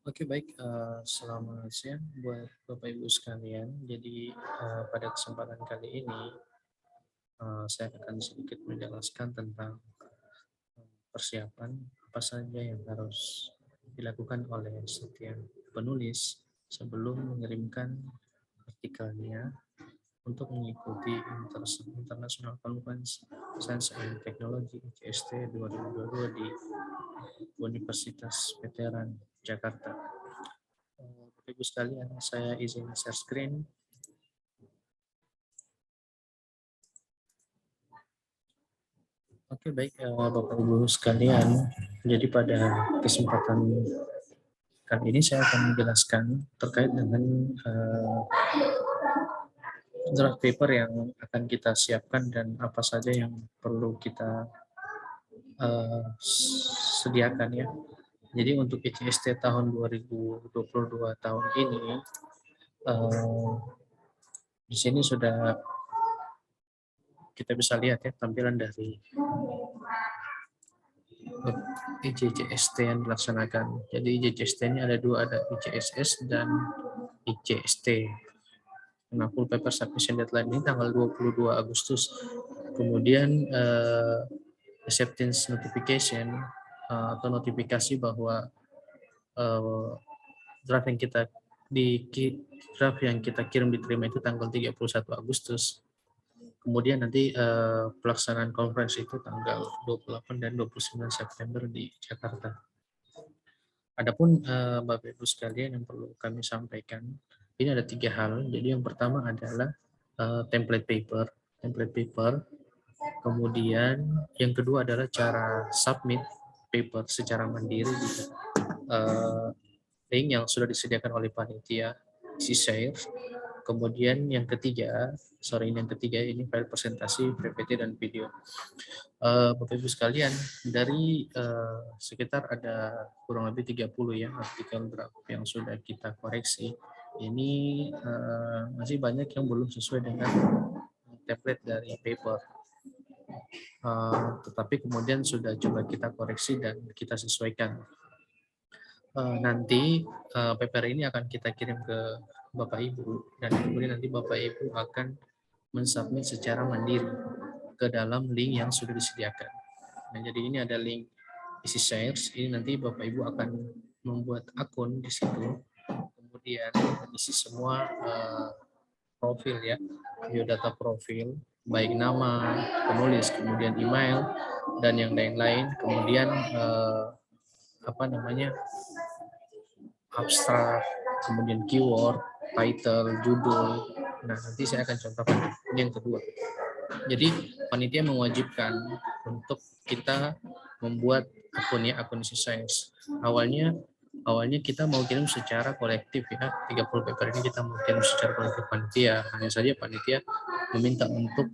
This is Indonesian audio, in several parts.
Oke, baik. Selamat siang buat Bapak Ibu sekalian. Jadi pada kesempatan kali ini saya akan sedikit menjelaskan tentang persiapan apa saja yang harus dilakukan oleh setiap penulis sebelum mengirimkan artikelnya untuk mengikuti International Conference Science and Technology ICST 2022 di Universitas Veteran Jakarta. Bapak Ibu sekalian, saya izin share screen. Oke, baik, Bapak Ibu sekalian. Jadi pada kesempatan kali ini saya akan menjelaskan terkait dengan draft paper yang akan kita siapkan dan apa saja yang perlu kita sediakan ya. Jadi untuk ICST tahun 2022 tahun ini di sini sudah kita bisa lihat ya tampilan dari ICST yang dilaksanakan. Jadi ICST ini ada dua, ada ICSS dan ICST. Nah, full paper submission deadline ini tanggal 22 Agustus. Kemudian acceptance notification atau notifikasi bahwa draft yang kita kirim diterima itu tanggal 31 Agustus. Kemudian nanti pelaksanaan konferensi itu tanggal 28 dan 29 September di Jakarta. Adapun Bapak Ibu sekalian yang perlu kami sampaikan, ini ada 3 hal. Jadi yang pertama adalah template paper. Kemudian yang kedua adalah cara submit paper secara mandiri di link yang sudah disediakan oleh panitia share. Kemudian yang ketiga, ini file presentasi, PPT dan video. Bapak Ibu sekalian, dari sekitar ada kurang lebih 30 ya artikel draft yang sudah kita koreksi. Ini masih banyak yang belum sesuai dengan template dari paper. Tetapi kemudian sudah coba kita koreksi dan kita sesuaikan. Nanti paper ini akan kita kirim ke Bapak Ibu dan kemudian nanti Bapak Ibu akan mensubmit secara mandiri ke dalam link yang sudah disediakan. Nah, jadi ini ada link isi shares. Ini nanti Bapak Ibu akan membuat akun di situ, kemudian isi semua profil ya, biodata profil, baik nama penulis, kemudian email dan yang lain-lain, kemudian abstrak, kemudian keyword, title, judul. Nah, nanti saya akan contohkan. Ini yang kedua. Jadi panitia mewajibkan untuk kita membuat akun isi science. Awalnya kita mau kirim secara kolektif ya, 30 paper ini kita mau kirim secara kolektif panitia. Hanya saja panitia meminta untuk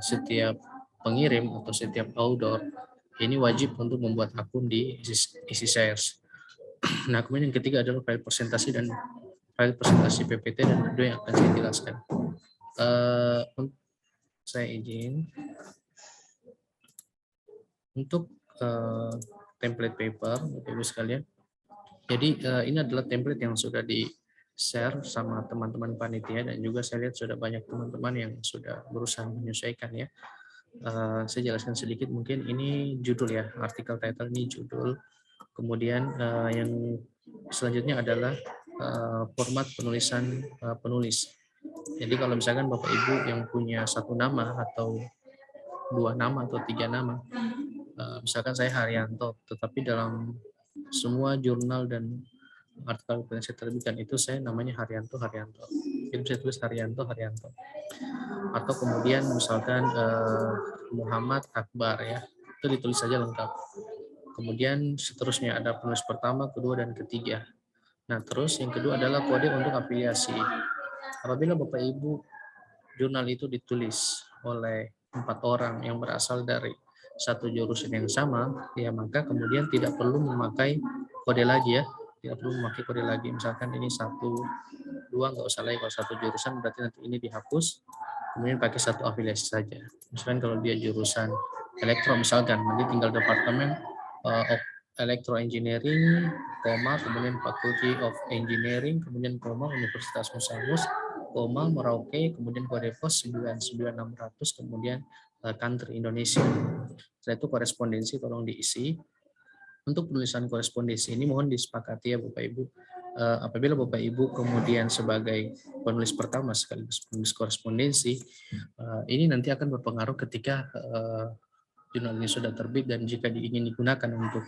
setiap pengirim atau setiap outdoor ini wajib untuk membuat akun di isi science. Nah, kemudian yang ketiga adalah file presentasi PPT dan kedua yang akan saya jelaskan. Saya izin untuk template paper, Bapak Ibu sekalian. Jadi ini adalah template yang sudah di-share sama teman-teman panitia dan juga saya lihat sudah banyak teman-teman yang sudah berusaha menyesuaikan ya. Saya jelaskan sedikit, mungkin ini judul ya, artikel title ini judul. Kemudian yang selanjutnya adalah format penulisan penulis. Jadi kalau misalkan Bapak Ibu yang punya satu nama atau dua nama atau tiga nama, misalkan saya Haryanto, tetapi dalam semua jurnal dan artikel yang saya terbitkan itu saya namanya Haryanto. Itu saya tulis Haryanto. Atau kemudian misalkan Muhammad Akbar ya, itu ditulis saja lengkap. Kemudian seterusnya ada penulis pertama, kedua, dan ketiga. Nah, terus yang kedua adalah kode untuk afiliasi. Apabila Bapak Ibu jurnal itu ditulis oleh 4 orang yang berasal dari satu jurusan yang sama, ya maka kemudian tidak perlu memakai kode lagi ya. Tidak perlu memakai kode lagi. Misalkan ini 1, 2, nggak usah lagi. Kalau satu jurusan berarti nanti ini dihapus, kemudian pakai satu afiliasi saja. Misalkan kalau dia jurusan elektro misalkan, nanti tinggal departemen Electro Engineering, koma, kemudian Faculty of Engineering, kemudian koma, Universitas Musamus, koma, Merauke, kemudian kode pos 99600, kemudian country Indonesia. Setelah itu korespondensi tolong diisi. Untuk penulisan korespondensi ini mohon disepakati ya Bapak Ibu. Apabila Bapak Ibu kemudian sebagai penulis pertama sekaligus penulis korespondensi, ini nanti akan berpengaruh ketika jurnal ini sudah terbit dan jika ingin digunakan untuk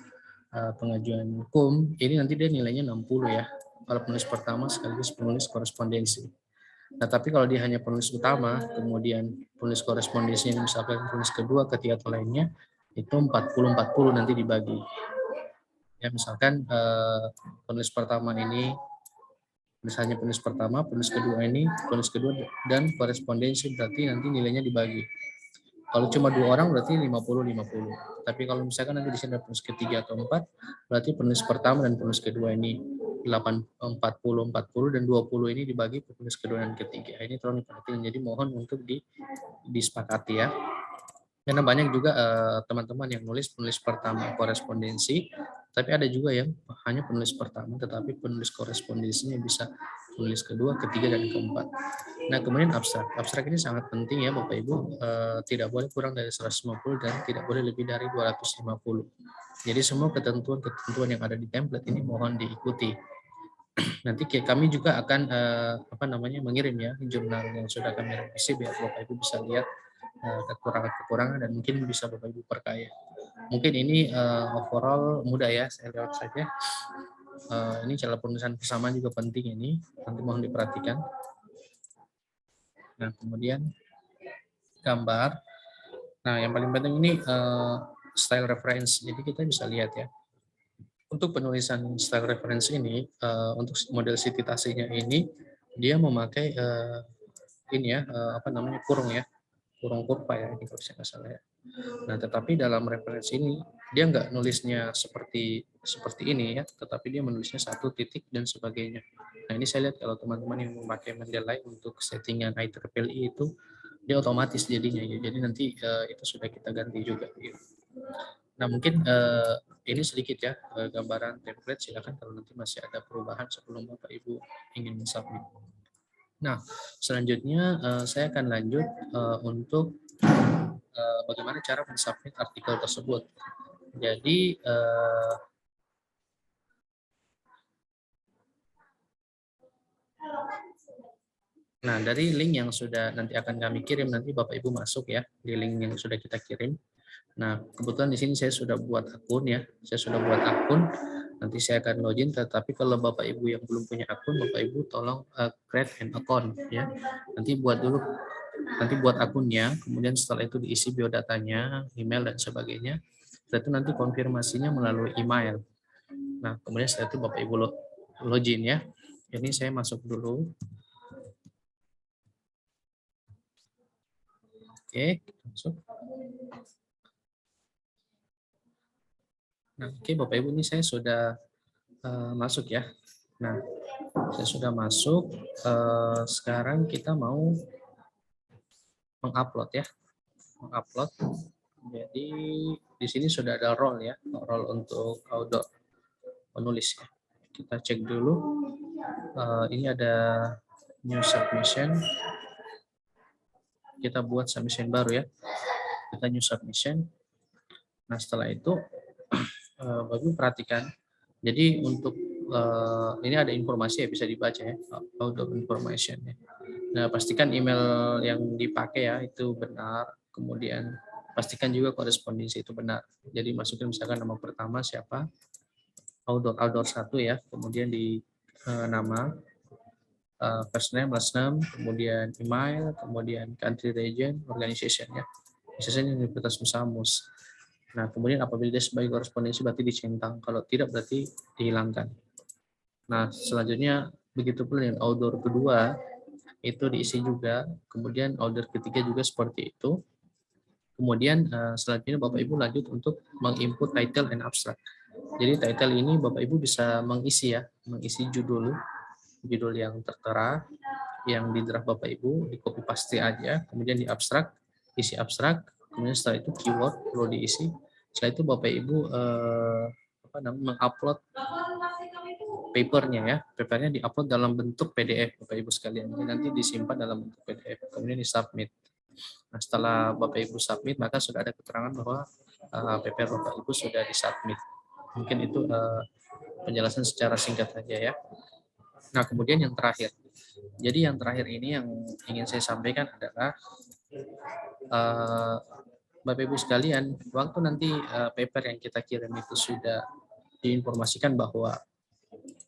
pengajuan hukum, ini nanti dia nilainya 60 ya. Kalau penulis pertama sekaligus penulis korespondensi. Nah, tapi kalau dia hanya penulis utama, kemudian penulis korespondensi misalkan penulis kedua, ketiga atau lainnya, itu 40-40 nanti dibagi. Ya, misalkan penulis pertama ini, misalnya penulis pertama, penulis kedua ini, penulis kedua dan korespondensi berarti nanti nilainya dibagi. Kalau cuma 2 orang berarti 50-50. Tapi kalau misalkan nanti di sini ada penulis ketiga atau 4, berarti penulis pertama dan penulis kedua ini 40-40 dan 20 ini dibagi penulis kedua dan ketiga. Ini tolong diperhatikan. Jadi mohon untuk disepakati ya. Karena banyak juga teman-teman yang nulis penulis pertama korespondensi, tapi ada juga yang hanya penulis pertama, tetapi penulis korespondensinya bisa penulis kedua, ketiga, dan keempat. Nah, kemudian abstrak. Abstrak ini sangat penting ya Bapak Ibu, tidak boleh kurang dari 150 dan tidak boleh lebih dari 250. Jadi semua ketentuan-ketentuan yang ada di template ini mohon diikuti. Nanti kami juga akan mengirim ya jurnal yang sudah kami revisi biar Bapak Ibu bisa lihat kekurangan-kekurangan dan mungkin bisa Bapak Ibu perkaya. Mungkin ini overall mudah ya, saya lewat saja. Ini cara penulisan persamaan juga penting ini, nanti mohon diperhatikan. Nah, kemudian gambar. Nah, yang paling penting ini style reference. Jadi kita bisa lihat ya. Untuk penulisan style reference ini, untuk model citasinya ini, dia memakai ini ya, kurung ya. Kurung kurva ya, ini kalau saya nggak salah ya. Nah, tetapi dalam referensi ini dia nggak nulisnya seperti ini ya, tetapi dia menulisnya satu titik dan sebagainya. Nah, ini saya lihat kalau teman-teman yang memakai Mendeley untuk settingan IEEE itu dia otomatis jadinya ya. Jadi nanti itu sudah kita ganti juga. Gitu. Nah, mungkin ini sedikit ya gambaran template. Silakan kalau nanti masih ada perubahan sebelum Bapak Ibu ingin submit. Nah, selanjutnya saya akan lanjut untuk bagaimana cara mensubmit artikel tersebut. Jadi nah, dari link yang sudah nanti akan kami kirim, nanti Bapak Ibu masuk ya di link yang sudah kita kirim. Nah, kebetulan di sini saya sudah buat akun ya. Saya sudah buat akun. Nanti saya akan login, tetapi kalau Bapak Ibu yang belum punya akun, Bapak Ibu tolong create an account ya. Nanti buat dulu, nanti buat akunnya, kemudian setelah itu diisi biodatanya, email dan sebagainya. Setelah itu nanti konfirmasinya melalui email. Nah, kemudian setelah itu Bapak Ibu login ya. Ini saya masuk dulu. Oke, masuk. Nah, oke Bapak Ibu, ini saya sudah masuk ya. Nah, saya sudah masuk. Sekarang kita mau mengupload ya. Mengupload. Jadi di sini sudah ada role ya, role untuk outdoor penulis ya. Kita cek dulu. Ini ada new submission. Kita buat submission baru ya. Kita new submission. Nah, setelah itu Bapak perhatikan. Jadi untuk ini ada informasi ya, bisa dibaca ya, outdoor information ya. Nah, pastikan email yang dipakai ya itu benar. Kemudian pastikan juga korespondensi itu benar. Jadi masukin misalkan nama pertama siapa, outdoor 1 ya. Kemudian di nama, first name, last name, kemudian email, kemudian country, region, organization ya. Misalnya Universitas Musamus. Nah, kemudian apabila dia sebagai korespondensi berarti dicentang, kalau tidak berarti dihilangkan. Nah, selanjutnya begitu pula dengan outdoor kedua, itu diisi juga, kemudian outdoor ketiga juga seperti itu. Kemudian selanjutnya Bapak Ibu lanjut untuk menginput title and abstract. Jadi title ini Bapak Ibu bisa mengisi ya, mengisi judul yang tertera, yang di draft Bapak Ibu, di copy paste aja, kemudian di abstrak, isi abstrak, kemudian setelah itu keyword perlu diisi. Setelah itu Bapak Ibu mengupload papernya ya. Papernya diupload dalam bentuk PDF Bapak Ibu sekalian. Jadi nanti disimpan dalam bentuk PDF, kemudian disubmit. Nah, setelah Bapak Ibu submit, maka sudah ada keterangan bahwa paper Bapak Ibu sudah disubmit. Mungkin itu penjelasan secara singkat saja ya. Nah, kemudian yang terakhir. Jadi yang terakhir ini yang ingin saya sampaikan adalah Bapak Ibu sekalian, waktu nanti paper yang kita kirim itu sudah diinformasikan bahwa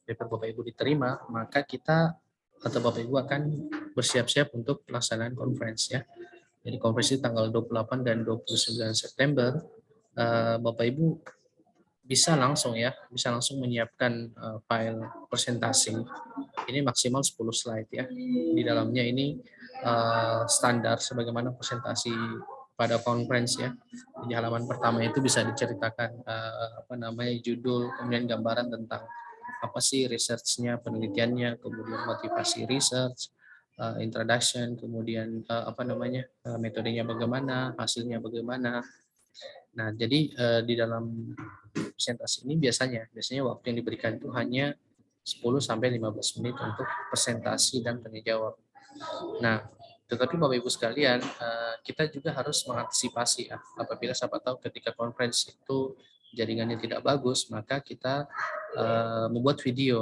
paper Bapak Ibu diterima, maka kita atau Bapak Ibu akan bersiap-siap untuk pelaksanaan conference ya. Jadi conference tanggal 28 dan 29 September, Bapak Ibu bisa langsung menyiapkan file presentasi. Ini maksimal 10 slide ya. Di dalamnya ini standar sebagaimana presentasi pada conference ya. Di halaman pertama itu bisa diceritakan judul, kemudian gambaran tentang apa sih research-nya, penelitiannya, kemudian motivasi research, introduction, kemudian metodenya bagaimana, hasilnya bagaimana. Nah, jadi di dalam presentasi ini biasanya waktu yang diberikan itu hanya 10 sampai 15 menit untuk presentasi dan tanya jawab. Nah, tetapi Bapak Ibu sekalian, kita juga harus mengantisipasi ya, apabila siapa tahu ketika conference itu jaringannya tidak bagus, maka kita membuat video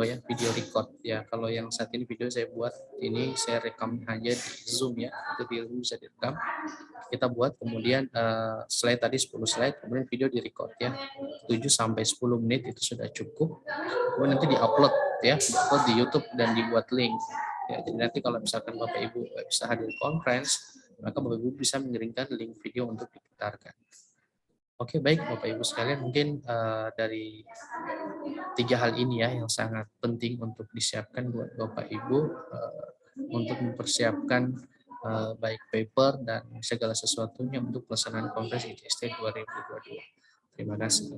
record ya. Kalau yang saat ini video saya buat ini saya rekam hanya di Zoom ya, itu di Zoom bisa direkam. Kita buat kemudian slide tadi 10 slide, kemudian video direcord ya. 7 sampai 10 menit itu sudah cukup. Kemudian nanti diupload di YouTube dan dibuat link. Ya, jadi nanti kalau misalkan Bapak Ibu bisa hadir conference, maka Bapak Ibu bisa mengirimkan link video untuk diputarkan. Oke, baik Bapak Ibu sekalian, mungkin dari 3 hal ini ya yang sangat penting untuk disiapkan buat Bapak Ibu untuk mempersiapkan baik paper dan segala sesuatunya untuk pelaksanaan Kongres ITST 2022. Terima kasih.